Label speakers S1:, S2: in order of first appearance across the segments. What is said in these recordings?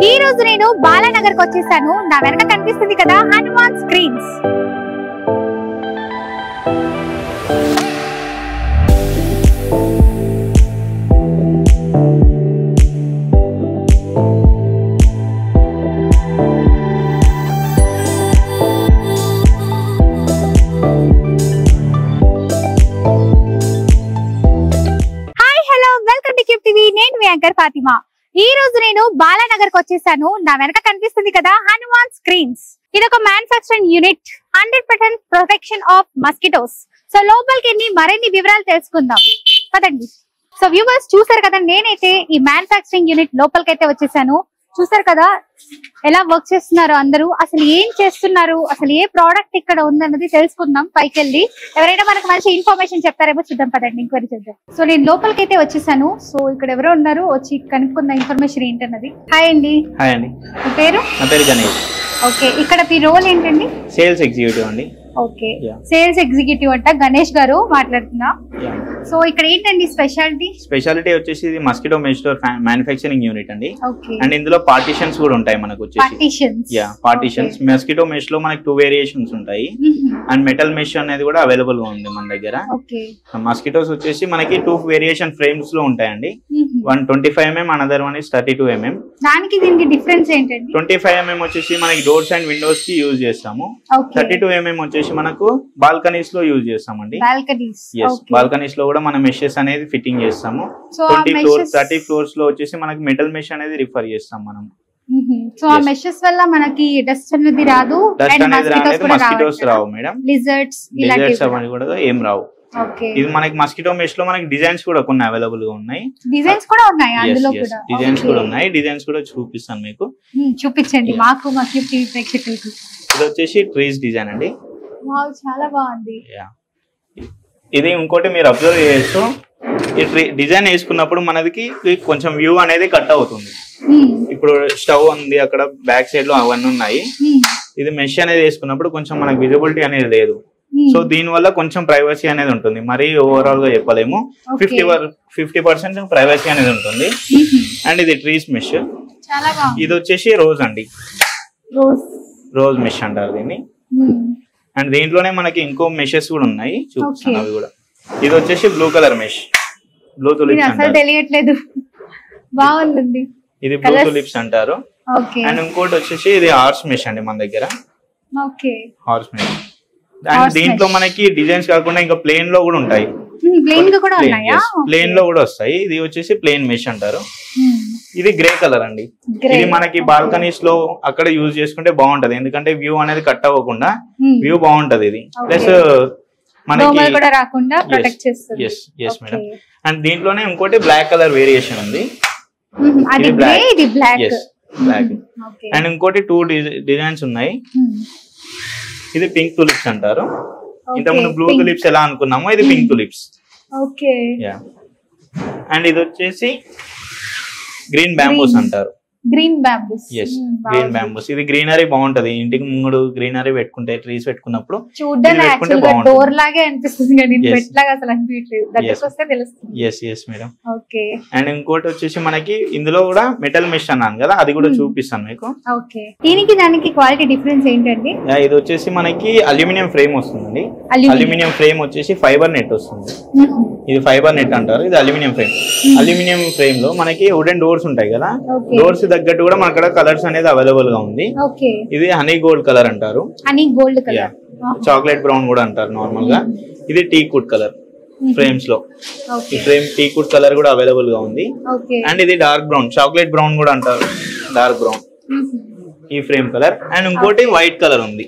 S1: ఈ రోజు నేను బాలానగర్ కి వచ్చేసాను. నా వెనక కనిపిస్తుంది కదా Hanuman screens. Hi hello welcome to cube TV. నేను మీ యాంకర్ ఫాతిమా. ఈ రోజు నేను బాలానగర్ కి వచ్చేసాను. నా వెనక కనిపిస్తుంది కదా హనుమాన్ స్క్రీన్స్. ఇది ఒక manufacturing unit, 100% protection of mosquitoes. So లోపలికి మరిన్ని వివరాలు తెలుసుకుందాం పదండి. సో వ్యూవర్స్ చూసారు కదా, నేనైతే ఈ మ్యానుఫ్యాక్చరింగ్ యూనిట్ లోపలికైతే వచ్చేసాను. చూసారు కదా ఎలా వర్క్ చేస్తున్నారు అందరూ, అసలు ఏం చేస్తున్నారు, అసలు ఏ ప్రోడక్ట్ ఇక్కడ ఉందన్నది తెలుసుకుందాం పైకి వెళ్ళి. ఎవరైనా మనకు మంచి ఇన్ఫర్మేషన్ చెప్తారేమో చూద్దాం పదండి, ఎంక్వైరీ చేద్దాం. సో నేను లోపలికి అయితే వచ్చేసాను. సో ఇక్కడ ఎవరో ఉన్నారు, వచ్చి కనుక్కున్న ఇన్ఫర్మేషన్ ఏంటన్నది. హాయ్ అండి.
S2: హాయ్ అండి.
S1: మీ పేరు?
S2: నా పేరు గణేష్.
S1: ఓకే, ఇక్కడ మీ రోల్ ఏంటండి?
S2: సేల్స్ ఎగ్జిక్యూటివ్ అండి.
S1: ఓకే, సేల్స్ ఎగ్జిక్యూటివ్ అంట గణేష్ గారు మాట్లాడుతున్నా. సో ఇక్కడ ఏంటండి స్పెషాలిటీ
S2: వచ్చేసి ఇది మస్కిటో మెష్ మ్యానుఫ్యాక్చరింగ్ యూనిట్ అండి.
S1: ఓకే,
S2: అండ్ ఇందులో పార్టీషన్స్ కూడా ఉంటాయి మనకు వచ్చేసి. పార్టీషన్స్ మస్కిటో మెష్ లో మనకి 2 వేరియేషన్స్ ఉంటాయి. అండ్ మెటల్ మెష్ అనేది కూడా అవైలబుల్ గా ఉంది మన దగ్గర. మస్కిటోస్ వచ్చేసి మనకి 2 వేరియేషన్ ఫ్రేమ్స్ లో ఉంటాయండి. 125 mm, another one is 32 mm.
S1: దానికి దీనికి డిఫరెన్స్ ఏంటండి?
S2: 25 mm వచ్చేసి మనకి డోర్స్ అండ్ విండోస్ కి యూజ్ చేస్తాము. 32 mm వచ్చేసి మనకు బాల్కనీస్ లో యూజ్ చేస్తామండి. బాల్కనీస్ లో కూడా మనం మెషెస్ అనేది ఫిట్టింగ్ చేస్తాము. 30 ఫ్లోర్స్ లో వచ్చేసి మనకి మెటల్ మెష్ అనేది రిఫర్ చేస్తాం మనం.
S1: సో ఆ మెషెస్ వల్ల మనకి డస్ట్ అనేది రాదు,
S2: మస్కిటోస్ రావు మేడం.
S1: లిజర్డ్స్
S2: అవన్నీ కూడా ఏం రావు. ఇది మనకి మస్కిటో మెష్ లో మనకి డిజైన్స్ కూడా కొన్ని అవైలబుల్ గా ఉన్నాయి.
S1: డిజైన్స్ కూడా ఉన్నాయి అందులో కూడా.
S2: డిజైన్స్ కూడా ఉన్నాయి. డిజైన్స్ కూడా చూపిస్తాను మీకు.
S1: చూపించండి మాకు, మా క్యూబ్ టీవీ ప్రేక్షకులకు.
S2: ఇది వచ్చేసి ట్రీస్ డిజైన్ అండి.
S1: వావ్, చాలా బాగుంది.
S2: ఇది ఇంకోటి మీరు అబ్జర్వ్ చేయొచ్చు, ఈ డిజైన్ వేసుకున్నప్పుడు మనకి కొంచెం వ్యూ అనేది కట్ అవుతుంది. ఇప్పుడు స్టవ్ ఉంది అక్కడ, బ్యాక్ సైడ్ లో అవన్నీ ఉన్నాయి. ఇది మెష్ అనేది వేసుకున్నప్పుడు కొంచెం మనకి విజిబిలిటీ అనేది లేదు. సో దీని వల్ల కొంచెం ప్రైవసీ అనేది ఉంటుంది. మరి ఓవరాల్ గా చెప్పలేము, 50% ప్రైవసీ అనేది ఉంటుంది. అండ్ ఇది ట్రీస్ మెష్. ఇది వచ్చేసి రోజ్ అండి, రోజ్ మెష్ అంటారు దీన్ని. అండ్ దీంట్లోనే మనకి ఇంకో మెషెస్ కూడా ఉన్నాయి, చూపిస్తాను అవి కూడా. ఇది వచ్చేసి blue colour mesh, blue tulips అంటారు.
S1: తెలియట్లేదు, బాగుంది.
S2: ఇది బ్లూ తులిప్స్ అంటారు. అండ్ ఇంకోటి వచ్చేసి ఇది హార్స్ మెష్ అండి మన దగ్గర. Horse mesh. అండ్ దీంట్లో మనకి డిజైన్స్ కాకుండా ఇంకా ప్లేన్ లో కూడా ఉంటాయి. ప్లేన్ లో కూడా వస్తాయి. ఇది వచ్చేసి ప్లేన్ మెష్ అంటారు. ఇది గ్రే కలర్ అండి. ఇది మనకి బాల్కనీస్ లో అక్కడ యూజ్ చేసుకుంటే బాగుంటది, ఎందుకంటే వ్యూ అనేది కట్ అవ్వకుండా వ్యూ బాగుంటది. ఇది ప్లస్ మనకి మేడం. అండ్ దీంట్లోనే ఇంకోటి బ్లాక్ కలర్ వేరియేషన్ ఉంది. బ్లాక్. అండ్ ఇంకోటి 2 డిజైన్స్ ఉన్నాయి. ఇది పింక్ తులిప్స్ అంటారు. ఇంతకుముందు బ్లూ తులిప్స్ ఎలా అనుకున్నామో ఇది పింక్ తులిప్స్. అండ్ ఇది వచ్చేసి గ్రీన్ బ్యాంబూస్ అంటారు.
S1: Green bamboos.
S2: Green bamboos. ఇది గ్రీనరీ బాగుంటది, ఇంటికి ముందు గ్రీనరీ పెట్టుకుంటే, ట్రీస్ పెట్టుకున్నప్పుడు
S1: చూడడానికి డోర్ లాగే అనిపిస్తుంది కానీ పెట్టలాగా అసలు అనిపించలేదు, దగ్గరికి వస్తే తెలుస్తుంది.
S2: yes madam. ఓకే. అండ్ ఇంకోటి వచ్చేసి మనకి ఇందులో కూడా మెటల్ మెష్ అన్నాను కదా, అది కూడా చూపిస్తాను మీకు.
S1: ఓకే, దీనికి దానికి క్వాలిటీ డిఫరెన్స్ ఏంటండి?
S2: ఇది వచ్చేసి మనకి అల్యూమినియం ఫ్రేమ్ వస్తుందండి. అల్యూమినియం ఫ్రేమ్ వచ్చేసి ఫైబర్ నెట్ వస్తుంది. ఇది ఫైబర్ నెట్ అంటారు, ఇది అల్యూమినియం ఫ్రేమ్. అల్యూమినియం ఫ్రేమ్ లో మనకి వుడెన్ డోర్స్ ఉంటాయి కదా, డోర్స్ తగ్గట్టు కూడా మన కలర్స్ అనేది అవైలబుల్ గా ఉంది. ఇది హనీ గోల్డ్ కలర్ అంటారు.
S1: Honey gold colour,
S2: chocolate brown కూడా అంటారు నార్మల్ గా. ఇది టీ కుడ్ కలర్ ఫ్రేమ్స్ లో. ఈ ఫ్రేమ్ టీ కుడ్ కలర్ కూడా అవైలబుల్ గా ఉంది. అండ్ ఇది డార్క్ బ్రౌన్, చాక్లెట్ బ్రౌన్ కూడా అంటారు, డార్క్ బ్రౌన్ ఈ ఫ్రేమ్ కలర్. అండ్ ఇంకోటి వైట్ కలర్ ఉంది.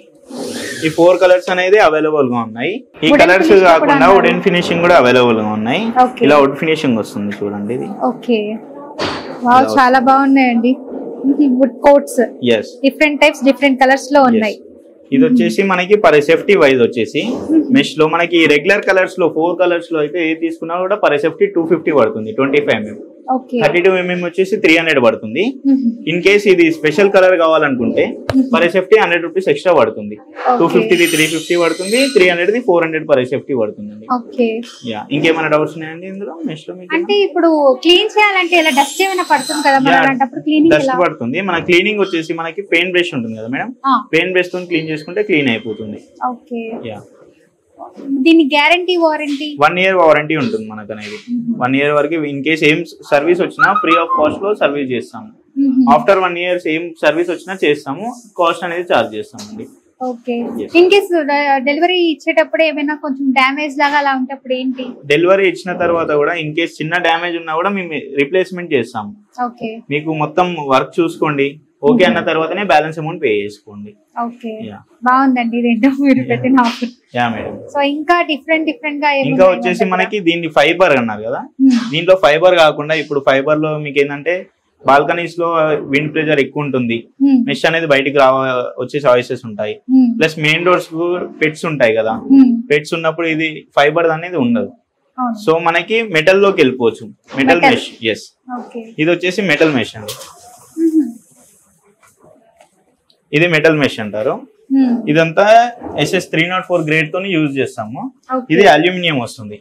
S2: ఈ 4 కలర్స్ అనేది అవైలబుల్ గా ఉన్నాయి. ఈ కలర్స్ కాకుండా వుడెన్ ఫినిషింగ్ కూడా అవైలబుల్ గా ఉన్నాయి. ఇలా వుడ్ ఫినిషింగ్ వస్తుంది చూడండి ఇది.
S1: ఓకే, వావ్, చాలా బాగున్నాయండి. Wood coats different types, different colours లో ఉన్నాయి.
S2: ఇది వచ్చేసి మనకి పర్ సేఫ్టీ వైజ్ వచ్చేసి మెష్ లో మనకి రెగ్యులర్ కలర్స్ లో 4 కలర్స్ లో అయితే ఏ తీసుకున్నా కూడా పర్ సేఫ్టీ 250 పడుతుంది. 25 mm.
S1: ఓకే
S2: 32mm వచ్చేసి 300 పడుతుంది. ఇన్ కేస్ ఇది స్పెషల్ కలర్ కావాలనుకుంటే పర్ సేఫ్టీ 100 రూపీస్ ఎక్స్ట్రా పడుతుంది. 250 350 పడుతుంది, 300 400 పర్ సేఫ్టీ పడుతుంది.
S1: ఓకే
S2: యా, ఇంకేమైనా డౌట్స్ ఉన్నాయండి ఇందులో మెష్ లో మీకు?
S1: అంటే ఇప్పుడు క్లీన్ చేయాలంటే ఇలా డస్ట్ ఏమైనా పడుతుంది కదా మరి, అలాంటప్పుడు క్లీనింగ్
S2: డస్ట్ పడుతుంది. మన క్లీనింగ్ వచ్చేసి మనకి పెయింట్ బ్రష్ ఉంటుంది కదా మేడం, పెయింట్ బ్రష్ తో క్లీన్ చేసుకుంటే క్లీన్ అయిపోతుంది.
S1: ఓకే.
S2: యా,
S1: దీని గ్యారంటీ వారంటీ
S2: 1 year వారంటీ ఉంటుంది మనకు అనేది. 1 year వరకు ఇన్ కేస్ ఏం సర్వీస్ వచ్చినా ఫ్రీ ఆఫ్ కాస్ట్ లో సర్వీస్ చేస్తాము. ఆఫ్టర్ 1 year ఏం సర్వీస్ వచ్చినా చేస్తాము, కాస్ట్ అనేది చార్జ్ చేస్తామండి.
S1: ఓకే. ఇన్ కేస్ డెలివరీ ఇచ్చేటప్పుడు ఏమైనా కొంచెం డ్యామేజ్ లాగా అలా ఉంటప్పుడు ఏంటి?
S2: డెలివరీ ఇచ్చిన తర్వాత కూడా ఇన్ కేస్ చిన్న డ్యామేజ్ ఉన్నా కూడా మేము రిప్లేస్మెంట్ చేస్తాము.
S1: ఓకే.
S2: మీకు మొత్తం వర్క్ చూసుకోండి, ఓకే అన్న తర్వాతనే బ్యాలెన్స్ అమౌంట్ పే చేసుకోండి.
S1: ఓకే, బాగుందండి ఇదేంటో మీరు పెట్టిన ఆఫర్.
S2: Yeah madam.
S1: సో ఇంకా డిఫరెంట్ గా
S2: ఇంకా వచ్చేసి మనకి దీన్ని ఫైబర్ అన్నారు కదా, దీంట్లో ఫైబర్ కాకుండా ఇప్పుడు ఫైబర్ లో మీకు ఏంటంటే బాల్కనీస్ లో విండ్ ప్రెజర్ ఎక్కువ ఉంటుంది, మెష్ అనేది బయటికి వచ్చే చాయిసెస్ ఉంటాయి. ప్లస్ మెయిన్ డోర్స్ పెట్స్ ఉంటాయి కదా, పెట్స్ ఉన్నప్పుడు ఇది ఫైబర్ అనేది ఉండదు. సో మనకి మెటల్ లోకి వెళ్ళిపోవచ్చు, మెటల్ మెష్. ఎస్, ఇది వచ్చేసి మెటల్ మెష్ అండి. ఇది మెటల్ మెష్ అంటారు. ఇదంతా SS 304 గ్రేడ్ తోని యూజ్ చేస్తాము. ఇది అల్యూమినియం వస్తుంది.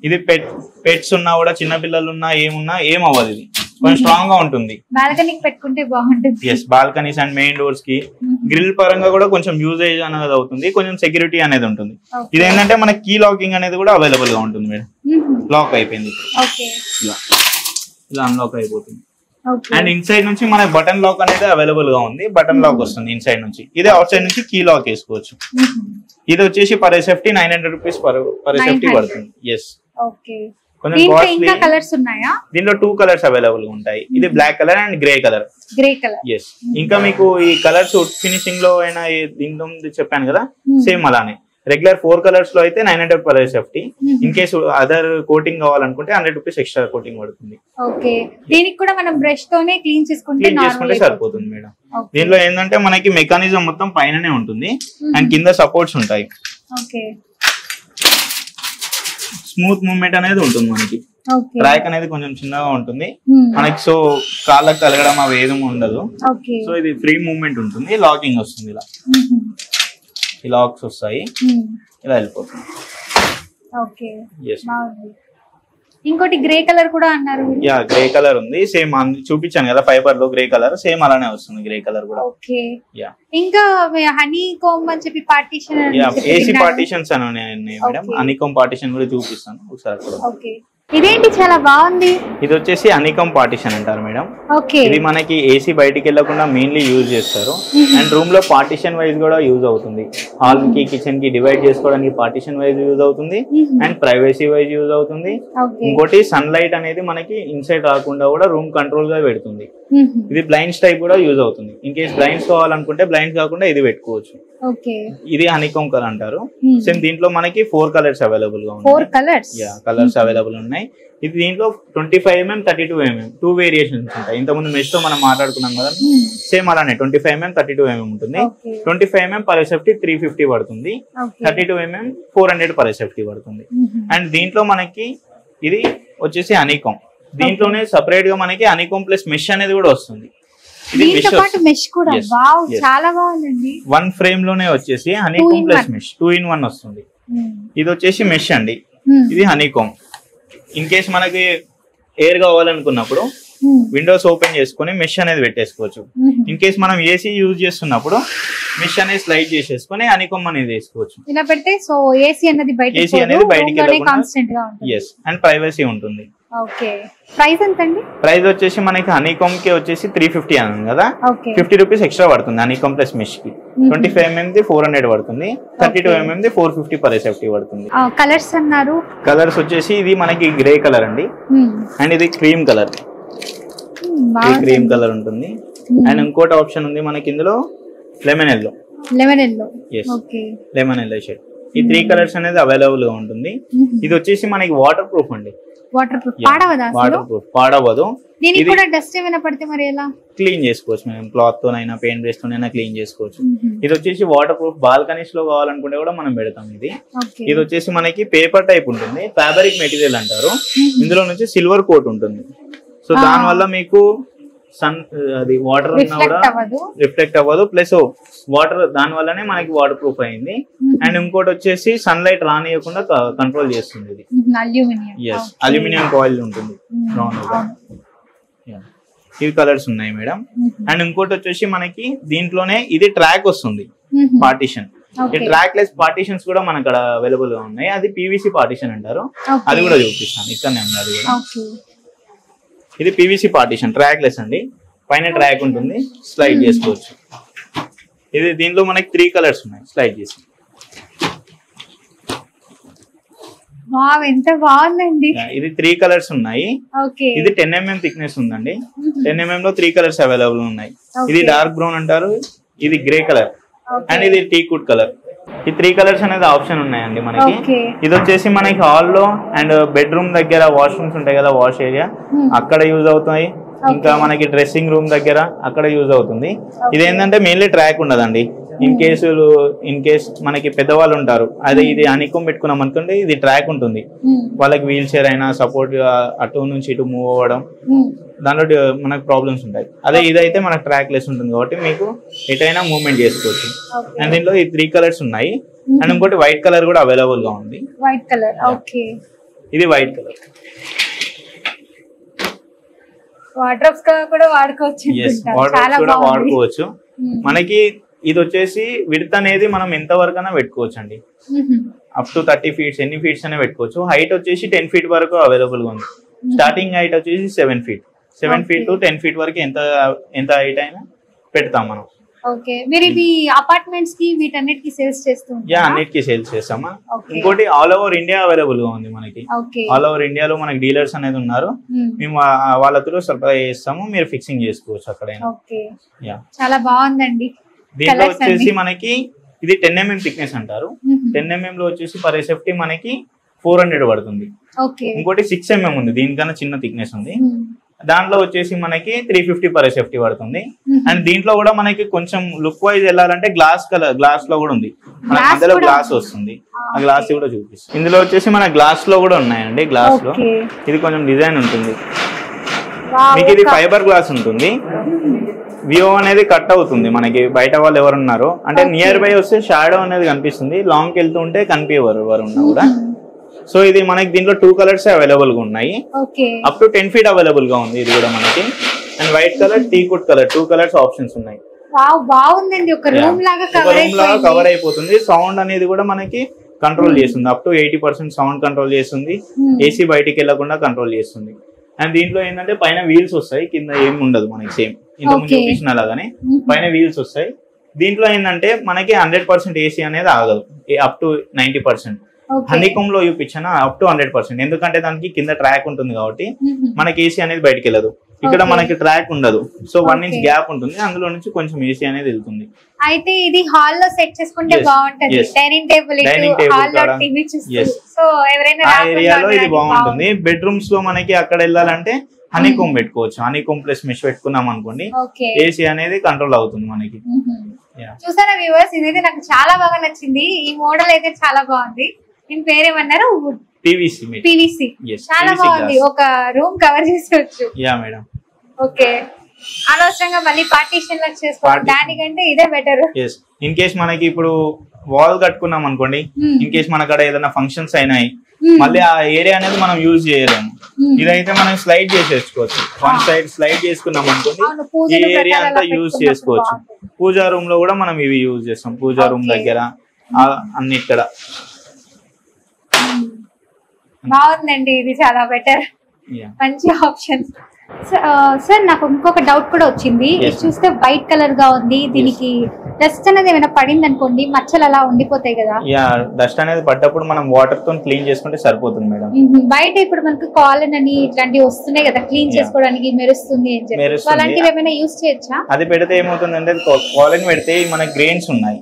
S2: ఇది పెట్స్ ఉన్నా కూడా చిన్న పిల్లలు ఉన్నా ఏమున్నా ఏం అవ్వదు, ఇది కొంచెం స్ట్రాంగ్ గా ఉంటుంది.
S1: బాల్కనీకి పెట్టుకుంటే బాగుంటుంది.
S2: Yes, balconies and main doors కి గ్రిల్ పరంగా కూడా కొంచెం యూజేజ్ అనేది అవుతుంది, కొంచెం సెక్యూరిటీ అనేది ఉంటుంది. ఇది ఏంటంటే మనకి కీ లాకింగ్ అనేది కూడా అవైలబుల్ గా ఉంటుంది మేడం. లాక్ అయిపోయింది, ఇలా అన్లాక్ అయిపోతుంది. అండ్ ఇన్సైడ్ నుంచి మనకి బటన్ లాక్ అనేది అవైలబుల్ గా ఉంది, బటన్ లాక్ వస్తుంది ఇన్సైడ్ నుంచి. ఇదే అవుట్ సైడ్ నుంచి కీ లాక్ వేసుకోవచ్చు. ఇది వచ్చేసి per safety 900 rupees per safety పడుతుంది. ఎస్, కొంచెం
S1: కలర్స్ ఉన్నాయా?
S2: దీంట్లో 2 కలర్స్ అవైలబుల్ గా ఉంటాయి. ఇది black colour and grey colour. Yes, ఇంకా మీకు ఈ కలర్స్ ఫినిషింగ్ లో అయినా దీంట్లో చెప్పాను కదా, సేమ్ అలానే రెగ్యులర్ 4 కలర్స్ లో అయితే 900 per safety. In case other coating కావాలనుకుంటే 100 రూపీస్ ఎక్స్ట్రా కోటింగ్ పడుతుంది.
S1: ఓకే. దీనికి కూడా మనం బ్రష్ తోనే క్లీన్ చేసుకుంటే
S2: సరిపోతుంది మేడం. దీనిలో ఏంటంటే మనకి మెకానిజం మొత్తం పైననే ఉంటుంది అండ్ కింద సపోర్ట్స్ ఉంటాయి. స్మూత్ మూవ్మెంట్ అనేది ఉంటుంది మనకి. ట్రాక్ అనేది కొంచెం చిన్నగా ఉంటుంది మనకి, సో కాళ్ళకి కలగడం అవి ఏది ఉండదు. సో ఇది ఫ్రీ మూవ్మెంట్ ఉంటుంది. లాకింగ్ వస్తుంది, ఇలా ఈ లాక్స్ వస్తాయి, ఇలా వెళ్ళిపోతుంది.
S1: ఇంకోటి గ్రే కలర్ కూడా అన్నారు.
S2: యా, గ్రే కలర్ ఉంది. సేమ్ చూపించాను కదా ఫైబర్ లో గ్రే కలర్, సేమ్ అలానే వస్తుంది గ్రే కలర్ కూడా.
S1: ఓకే. ఇంకా హనీ కోమ్ అని చెప్పి పార్టీషన్,
S2: ఏసీ పార్టీషన్స్ అని ఉన్నాయి మేడం. హనీ కోమ్ పార్టీషన్ కూడా చూపిస్తాను ఒకసారి.
S1: ఓకే. ఇదేంటి చాలా బాగుంది.
S2: ఇది వచ్చేసి హనీకమ్ పార్టీషన్ అంటారు మేడం. ఇది మనకి ఏసీ బయటికి వెళ్లకుండా మెయిన్లీ యూజ్ చేస్తారు. అండ్ రూమ్ లో పార్టీషన్ వైజ్ కూడా యూజ్ అవుతుంది. హాల్ కి కిచెన్ కి డివైడ్ చేసుకోవడానికి పార్టీషన్ వైజ్ యూజ్ అవుతుంది అండ్ ప్రైవసీ వైజ్ యూజ్ అవుతుంది. ఇంకోటి సన్ లైట్ అనేది మనకి ఇన్సైడ్ రాకుండా కూడా రూమ్ కంట్రోల్ గా పెడుతుంది. ఇది బ్లైండ్స్ టైప్ కూడా యూజ్ అవుతుంది. ఇన్ కేస్ బ్లైండ్స్ కావాలనుకుంటే బ్లైండ్స్ కాకుండా ఇది పెట్టుకోవచ్చు. ఇది హనీకమ్ కలర్ అంటారు. సేమ్ దీంట్లో మనకి 4 కలర్స్ అవైలబుల్ గా ఉన్నాయి. కలర్స్ అవైలబుల్ ఉన్నాయి. ఇది దీంట్లో 25mm 32mm 2 వేరియేషన్స్ ఉంటాయి. ఇంతకుముందు మెష్ తో మనం మాట్లాడుకున్నాం కదా, సేమ్ అలానే 25mm 32mm ఉంటుంది. 25mm పర్ సేఫ్టీ 350 పడుతుంది. 32mm 400 పర్ సేఫ్టీ పడుతుంది. అండ్ దీంట్లో మనకి ఇది వచ్చేసి హనీకమ్. దీంట్లోనే సపరేట్ గా మనకి హనీకమ్ ప్లస్ మెష్ అనేది కూడా వస్తుంది. వన్ ఫ్రేమ్ లోనే వచ్చేసి హనీకమ్ ప్లస్ మెష్ 2-in-1 వస్తుంది. ఇది వచ్చేసి మెష్ అండి, ఇది హనీకమ్. ఇన్ కేస్ మనకి ఎయిర్ కావాలనుకున్నప్పుడు విండోస్ ఓపెన్ చేసుకుని మెష్ అనేది పెట్టేసుకోవచ్చు. ఇన్ కేస్ మనం ఏసీ యూజ్ చేస్తున్నప్పుడు మెష్ అనేది స్లైడ్ చేసేసుకుని హనీకమ్ అనేది వేసుకోవచ్చు.
S1: ఇలా పెడితే సో ఏసీ అనేది బయటికి
S2: అండ్ ప్రైవసీ ఉంటుంది.
S1: ఓకే. ప్రైస్ ఎంత అండి?
S2: ప్రైస్ వచ్చేసి మనకి హనీకమ్ కి వచ్చేసి 350 అన్నాను కదా, 50 రూపీస్ ఎక్స్ట్రా పడుతుంది హనీకమ్ ప్లస్ మెష్ కి. 25mm 400 పడుతుంది. 32mm 450 పర్ సేఫ్టీ పడుతుంది.
S1: కలర్స్ అన్నారు.
S2: కలర్స్ వచ్చేసి ఇది మనకి గ్రే కలర్ అండి, అండ్ ఇది క్రీమ్ కలర్. క్రీమ్ కలర్ ఉంటుంది. అండ్ ఇంకోటి ఆప్షన్ ఉంది మనకి ఇందులో lemon yellow. Lemon yellow shade. ఈ 3 కలర్స్ అనేది అవైలబుల్ గా ఉంటుంది. ఇది వచ్చేసి మనకి వాటర్ ప్రూఫ్ అండి.
S1: వాటర్ ప్రూఫ్ పాడవదా?
S2: వాటర్ ప్రూఫ్ పాడవదు.
S1: దీనికి కూడా డస్ట్ ఏమైనా పడితే మరి ఎలా
S2: క్లీన్ చేసుకోవచ్చు మనం, క్లాత్ తోనైనా పెయింట్ బ్రష్ తోనైనా క్లీన్ చేసుకోవచ్చు. ఇది వచ్చేసి వాటర్ ప్రూఫ్, బాల్కనీస్ లో కావాలనుకుంటే కూడా మనం పెడతాం. ఇది వచ్చేసి మనకి పేపర్ టైప్ ఉంటుంది, ఫ్యాబ్రిక్ మెటీరియల్ అంటారు. ఇందులో నుంచి సిల్వర్ కోట్ ఉంటుంది. సో దాని వల్ల మీకు సన్ అది వాటర్ ఉన్నా కూడా రిఫ్లెక్ట్ అవ్వదు, ప్లస్ వాటర్ దాని వల్లనే మనకి వాటర్ ప్రూఫ్ అయింది. అండ్ ఇంకోటి వచ్చేసి సన్ లైట్ రానియకుండా కంట్రోల్ చేస్తుంది. ఇది అల్యూమినియం కాయిల్ ఉంటుంది రౌండ్ గా. ఇవి కలర్స్ ఉన్నాయి మేడం. అండ్ ఇంకోటి వచ్చేసి మనకి దీంట్లోనే ఇది ట్రాక్ వస్తుంది, పార్టీషన్. ఈ ట్రాక్ లెస్ పార్టీషన్స్ కూడా మనకు అక్కడ అవైలబుల్ గా ఉన్నాయి. అది పీవీసీ పార్టీషన్ అంటారు, అది కూడా చూపిస్తాను. ఇక్కడనే ఉంది అది కూడా. ఇది పీవీసీ పార్టీషన్, ట్రాక్ లెస్ అండి. పైన ట్రాక్ ఉంటుంది, స్లైడ్ చేసుకోవచ్చు. ఇది దీంట్లో మనకి 3 కలర్స్ ఉన్నాయి, స్లైడ్ చేసి.
S1: ఎంత బాగుందండి.
S2: ఇది 3 కలర్స్ ఉన్నాయి. ఇది 10 mm థిక్నెస్ ఉందండి. 10 mm లో 3 కలర్స్ అవైలబుల్ ఉన్నాయి. ఇది డార్క్ బ్రౌన్ అంటారు, ఇది గ్రే కలర్, అండ్ ఇది టీకుడ్ కలర్. ఈ 3 కలర్స్ అనేది ఆప్షన్ ఉన్నాయండి మనకి. ఇది వచ్చేసి మనకి హాల్లో అండ్ బెడ్రూమ్ దగ్గర వాష్రూమ్స్ ఉంటాయి కదా, వాష్ ఏరియా, అక్కడ యూజ్ అవుతాయి. ఇంకా మనకి డ్రెస్సింగ్ రూమ్ దగ్గర అక్కడ యూజ్ అవుతుంది. ఇది ఏంటంటే మెయిన్లీ ట్రాక్ ఉండదండి. ఇన్ కేస్ మనకి పెద్దవాళ్ళు ఉంటారు, అదే ఇది హనీకోంబ్ పెట్టుకున్నాం అనుకోండి, ఇది ట్రాక్ ఉంటుంది. వాళ్ళకి వీల్ చైర్ అయినా సపోర్ట్ అటు నుంచి ఇటు మూవ్ అవ్వడం, దాంట్లో మనకు ప్రాబ్లమ్స్ ఉంటాయి. అదే ఇదైతే మనకు ట్రాక్ లెస్ ఉంటుంది కాబట్టి మీకు ఎటైనా మూవ్మెంట్ చేసుకోవచ్చు. అండ్ దీంట్లో ఈ 3 కలర్స్ ఉన్నాయి. అండ్ ఇంకోటి వైట్ కలర్ కూడా అవైలబుల్ గా ఉంది.
S1: White colour, okay.
S2: ఇది వైట్ కలర్.
S1: వార్డ్రోబ్స్ కూడా వాడుకోవచ్చు.
S2: వాడుకోవచ్చు. మనకి ఇది వచ్చేసి విడ్త్ అనేది మనం ఎంత వరకు అయినా పెట్టుకోవచ్చు అండి. అప్ టు 30 feet, ఎన్ని ఫీట్స్ అయినా పెట్టుకోవచ్చు. హైట్ వచ్చేసి 10 feet వరకు అవైలబుల్ గా ఉంది. స్టార్టింగ్ హైట్ వచ్చేసి 7 feet. 7 feet to 10 feet వరకు ఎంత హైట్ అయినా పెడతాం మనం.
S1: ఓకే. మీరు ఇవి అపార్ట్మెంట్స్ కి వీటన్నిటికి సేల్స్ చేస్తాం?
S2: అన్నిటికీ సేల్స్ చేస్తామా. ఇంకోటి ఆల్ ఓవర్ ఇండియా అవైలబుల్ గా ఉంది మనకి. ఆల్ ఓవర్ ఇండియాలో మనకి డీలర్స్ అనేది ఉన్నారు. మేము వాళ్ళ త్రూ సప్లై చేస్తాము, మీరు ఫిక్సింగ్ చేసుకోవచ్చు అక్కడైనా.
S1: చాలా బాగుందండి.
S2: దీంట్లో వచ్చేసి మనకి ఇది 10 mm థిక్నెస్ అంటారు. 10 mm లో వచ్చేసి పర్ సేఫ్టీ మనకి 400 పడుతుంది. ఇంకోటి 6 mm ఉంది, దీనికన్నా చిన్న థిక్నెస్ ఉంది. దాంట్లో వచ్చేసి మనకి 350 పర్ సేఫ్టీ పడుతుంది. అండ్ దీంట్లో కూడా మనకి కొంచెం లుక్ వైజ్ వెళ్ళాలంటే గ్లాస్ లో కూడా ఉంది. మన మధ్యలో గ్లాస్ వస్తుంది, ఆ గ్లాస్ కూడా చూపిస్తుంది. ఇందులో వచ్చేసి మన గ్లాస్ లో కూడా ఉన్నాయండి. గ్లాస్ లో ఇది కొంచెం డిజైన్ ఉంటుంది. మీకు ఇది ఫైబర్ గ్లాస్ ఉంటుంది. వ్యూ అనేది కట్ అవుతుంది. మనకి బయట వాళ్ళు ఎవరు ఉన్నారో అంటే నియర్ బై వస్తే షాడో అనేది కనిపిస్తుంది, లాంగ్ వెళ్తూ ఉంటే కనిపించరు ఎవరు ఉన్నా కూడా. సో ఇది మనకి దీంట్లో 2 కలర్స్ అవైలబుల్ గా ఉన్నాయి. అప్ టు 10 feet అవైలబుల్ గా ఉంది ఇది కూడా మనకి. And white colour, టీకుడ్ colour, 2 colours options ఉన్నాయి.
S1: బాగుందండి. ఒక రూమ్ లాగా
S2: కవర్ అయిపోతుంది. సౌండ్ అనేది కూడా మనకి కంట్రోల్ చేస్తుంది. అప్ టు 80% సౌండ్ కంట్రోల్ చేస్తుంది. ఏసీ బయటికి వెళ్లకుండా కంట్రోల్ చేస్తుంది. అండ్ దీంట్లో ఏంటంటే పైన వీల్స్ వస్తాయి, కింద ఏమి ఉండదు మనకి. సేమ్ ఇంతకుముందు చూపించిన అలాగానే పైన వీల్స్ వస్తాయి. దీంట్లో ఏంటంటే మనకి 100% ఏసీ అనేది ఆగదు, అప్ టు 90%. హనీకోంబ్ లో చూపించిన అప్ టు 100%. ఎందుకంటే దానికి కింద ట్రాక్ ఉంటుంది కాబట్టి మనకి ఏసీ అనేది బయటకి వెళ్ళదు. ఇక్కడ మనకి ట్రాక్ ఉండదు. సో 1 inch గ్యాప్ ఉంటుంది, అందులో నుంచి కొంచెం ఏసీ అనేది వెళ్తుంది.
S1: అయితే ఇది హాల్ లో సెట్ చేసుకుంటే బాగుంటది. డైనింగ్ టేబుల్ హాల్ లో టీవీ చూస్తూ, సో ఎవరైనా
S2: ఆ ఏరియాలో ఇది బాగుంటుంది. బెడ్రూమ్స్ లో మనకి అక్కడ వెళ్ళాలంటే హనీకోంబ్ పెట్టుకోవచ్చు. హనీకోంబ్ ప్లస్ మెష్ పెట్టుకున్నాం అనుకోండి, ఏసీ అనేది కంట్రోల్ అవుతుంది మనకి.
S1: చూసారా వ్యూవర్స్, ఇదైతే నాకు చాలా బాగా నచ్చింది. ఈ మోడల్ అయితే చాలా బాగుంది. దీని పేరేమన్నారు? పీవీసీ. చాలా బాగుంది. ఒక రూమ్ కవర్ చేసేవచ్చు.
S2: Yeah madam.
S1: ఓకే. అనవసరంగా మళ్ళీ పార్టీషన్ లాగా చేసుకోవాలి, దానికంటే ఇదే బెటర్.
S2: ఇన్ కేస్ మనకి ఇప్పుడు వాల్ కట్టుకున్నాం అనుకోండి, ఇన్ కేస్ మన అక్కడ ఏదైనా ఫంక్షన్స్ అయినాయి, మళ్ళీ ఆ ఏరియా అనేది మనం యూజ్ చేయలేము. ఇదైతే మనం స్లైడ్ చేసేసుకోవచ్చు. 1 side స్లైడ్ చేసుకున్నాం అనుకోండి, ఈ ఏరియా అంతా యూజ్ చేసుకోవచ్చు. పూజా రూమ్ లో కూడా మనం ఇవి యూజ్ చేస్తాం. పూజా రూమ్ దగ్గర అన్ని ఇక్కడ
S1: బాగుందండి. ఇది చాలా బెటర్, మంచి ఆప్షన్. సార్ నాకు ఇంకొక డౌట్ కూడా వచ్చింది. చూస్తే వైట్ కలర్ గా ఉంది, దీనికి డస్ట్ అనేది ఏమైనా పడింది అనుకోండి, మచ్చలు అలా ఉండిపోతాయి కదా.
S2: డస్ట్ అనేది పడ్డప్పుడు మనం వాటర్ తో క్లీన్ చేసుకుంటే సరిపోతుంది మేడం.
S1: బయట ఇప్పుడు మనకు కాలన్ అని ఇట్లాంటివి వస్తున్నాయి కదా, క్లీన్ చేసుకోవడానికి మెరుస్తుంది అని చెప్పి, అలాంటివి ఏమైనా యూజ్ చేయొచ్చా?
S2: అది పెడితే ఏమవుతుందంటే, కాలన్ పెడితే మన గ్రెయిన్స్ ఉన్నాయి,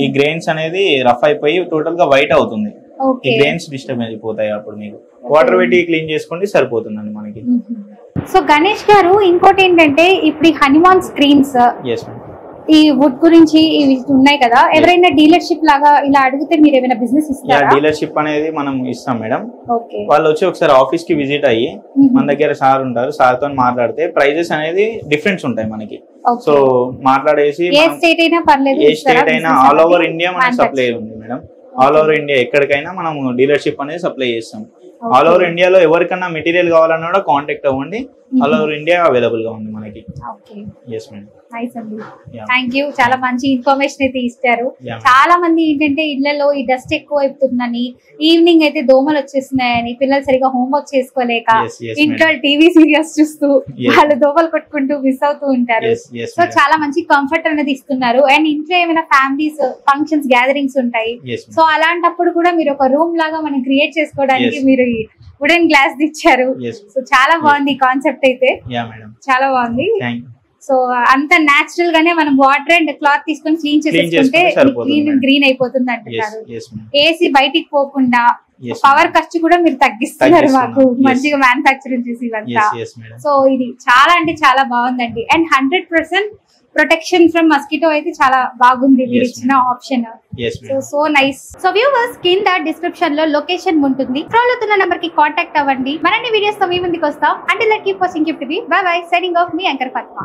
S2: ఈ గ్రెయిన్స్ అనేది రఫ్ అయిపోయి టోటల్ గా వైట్ అవుతుంది.
S1: ఓకే
S2: గ్రెయిన్స్ డిస్టర్బ్ అయిపోతాయి. అప్పుడు మీకు వాటర్ పెట్టి క్లీన్ చేసుకోండి సరిపోతుందండి మనకి.
S1: సో గణేష్ గారు ఇంకోటి ఏంటంటే ఇప్పుడు ఈ హనుమాన్ స్క్రీన్స్
S2: ఎస్ మేడం,
S1: ఈ వుడ్ గురించి ఇవి ఉన్నాయి కదా, ఎవరైనా డీలర్షిప్ లాగా ఇలా అడిగితే మీరు ఏమైనా బిజినెస్ ఇస్తారా?
S2: డీలర్షిప్ అనేది మనం ఇస్తాం మేడం.
S1: ఓకే,
S2: వాళ్ళు వచ్చి ఒకసారి ఆఫీస్ కి విజిట్ అయ్యి మన దగ్గర సార్ ఉంటారు, సార్ తో మాట్లాడితే ప్రైజెస్ అనేది డిఫరెన్స్ ఉంటాయి మనకి. సో మాట్లాడేసి
S1: ఏ స్టేట్ అయినా పర్లేదు,
S2: ఏ స్టేట్ అయినా ఆల్ ఓవర్ ఇండియా మనకి సప్లై ఉంది మేడం. ఆల్ ఓవర్ ఇండియా ఎక్కడికైనా మనం డీలర్షిప్ అనేది సప్లై చేస్తాం. ఆల్ ఓవర్ ఇండియాలో ఎవరికన్నా మెటీరియల్ కావాలన్నా కూడా కాంటాక్ట్ అవ్వండి. ఆల్ ఓవర్ ఇండియా అవైలబుల్ గా ఉంది మనకి. ఎస్ మేడం,
S1: నైస్ అండి, థ్యాంక్ యూ. చాలా మంచి ఇన్ఫర్మేషన్ అయితే ఇచ్చారు.
S2: Yeah.
S1: చాలా మంది ఏంటంటే ఇళ్లలో ఈ డస్ట్ ఎక్కువ అయిపోతుందని, ఈవినింగ్ అయితే దోమలు వచ్చేస్తున్నాయని, పిల్లలు సరిగా హోంవర్క్ చేసుకోలేక ఇంట్లో టీవీ సీరియల్స్ చూస్తూ వాళ్ళు దోమలు కొట్టుకుంటూ మిస్ అవుతూ ఉంటారు. సో చాలా మంచి కంఫర్ట్ అనేది ఇస్తున్నారు. అండ్ ఇంట్లో ఏమైనా ఫ్యామిలీస్ ఫంక్షన్స్ గ్యాదరింగ్స్ ఉంటాయి, సో అలాంటప్పుడు కూడా మీరు ఒక రూమ్ లాగా మనం క్రియేట్ చేసుకోవడానికి మీరు వుడెన్ గ్లాస్ ఇచ్చారు. సో చాలా బాగుంది ఈ కాన్సెప్ట్ అయితే, చాలా బాగుంది. సో అంత నాచురల్ గానే మనం వాటర్ అండ్ క్లాత్ తీసుకొని క్లీన్ చేసుకుంటే గ్రీన్ అయిపోతుంది అంటున్నారు. ఏసీ బయటికి పోకుండా పవర్ ఖర్చు కూడా మీరు తగ్గిస్తున్నారు మాకు మంచిగా మ్యానుఫాక్చరింగ్ చేసి ఇవంతా. సో ఇది చాలా అంటే చాలా బాగుందండి. అండ్ 100% ప్రొటెక్షన్ ఫ్రమ్ మస్కిటో అయితే చాలా బాగుంది మీరు ఇచ్చిన option. So nice. So viewers, కింద డిస్క్రిప్షన్ లో లొకేషన్ ఉంటుంది, స్క్రోల్ అవుతున్న నంబర్ కి కాంటాక్ట్ అవ్వండి. మరిన్ని వీడియోస్ తో మీ ముందుకు వస్తాం. Until that keep watching gift TV. By by, signing off me anchor Fatima.